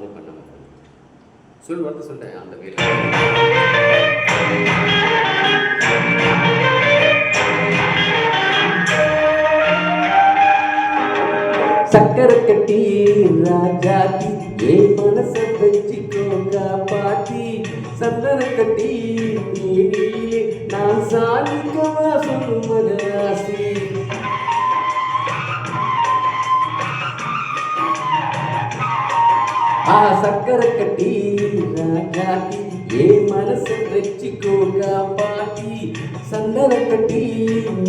சாங்கே பண்ண வார்த்தை சொல்லிட்டேன் அந்த வேலை. சக்கரை கட்டி ராஜாத்தி ஏ மனச வச்சுக்கோங்க பாட்டி சந்தன கட்டி நீடிலே நான் சாதிக்கவா சொல்லும் மகராசி. சக்கரை கட்டி ராஜாத்தி ஏ மனச வச்சுக்கோங்க பாட்டி சந்தன கட்டி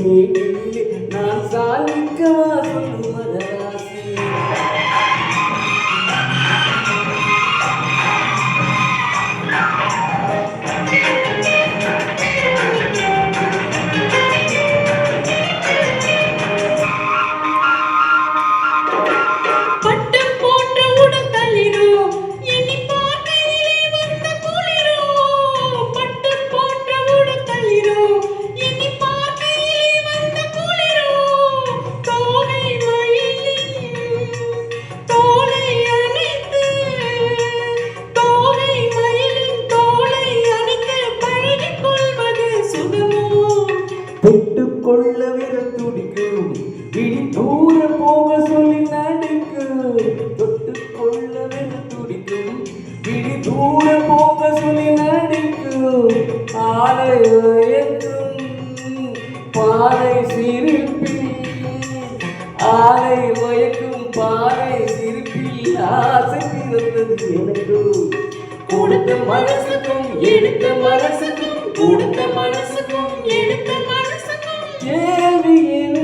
நீடிலே நான் சாதிக்கவா சொல்லும் மகராசி. தொட்டுக்கொள்ள விரல் துடிக்கும் விழி தூர போக சொல்லி நடிக்கும். தொட்டுக்கொள்ள விரல் துடிக்கும் விழி தூர போக சொல்லி நடிக்கும். ஆலை மயக்கும் பாலை சிரிப்பில் ஆலை மயக்கும் பாலை சிரிப்பில் ஆசை பிறந்தது எனக்கு. கொடுத்த மனசுக்கும் எடுத்த மனசுக்கும் கொடுத்த மனசுக்கும் எடுத்த மனசுக்கும் கேள்வி என்ன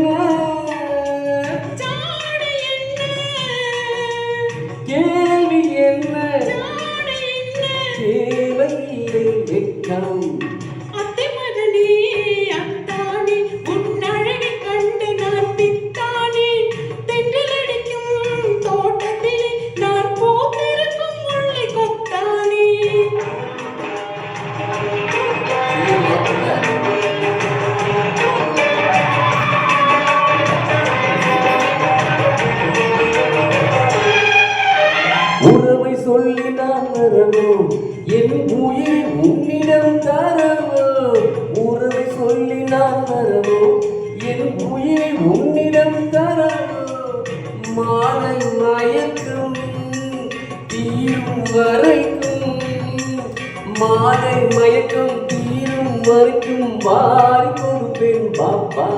கேள்வி என்ன தேவையில்லை வெட்கம். உறவை சொல்லி நான் வரவோ என் உயிரை உன்னிடம் தரவோ. உறவை சொல்லி நான் வரவோ என் உயிரை உன்னிடம் தரவோ. மாலை மயக்கும் தீரும் வரைக்கும் மாலை மயக்கம் தீரும் வரைக்கும் வாரி கொடுப்பேன் பாப்பா.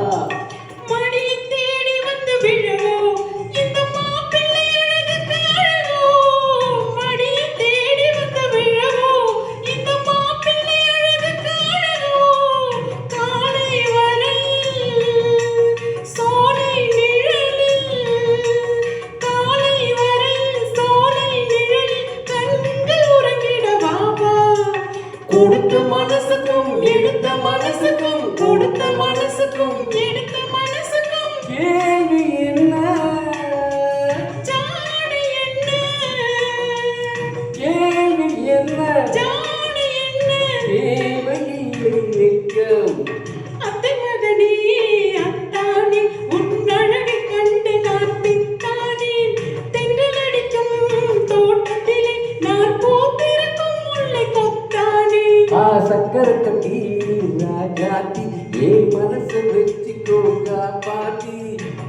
கொடுத்த மனசுக்கும் எடுத்த மனசுக்கும் கொடுத்த மனசுக்கும் எடுத்த மனசுக்கும் கேள்வி என்ன ஜாடி என்ன கேள்வி என்ன ஜாடி என்ன தேவையில்லை வெட்கம். அத்தை மகனே அத்தானே உன்னழகை கண்டு நான் பித்தானேன். தென்றல் அடிக்கும் தோட்டத்திலே நான் பூத்திருக்கும் முல்லை கொத்தானே. சக்கரை கட்டி ராஜாத்தி ஏ மனச வச்சுக்கோங்க பாட்டி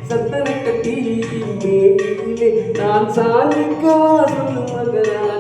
சந்தன கட்டி மேலே நான் சாதிக்கவா சொல்லும் மகரா.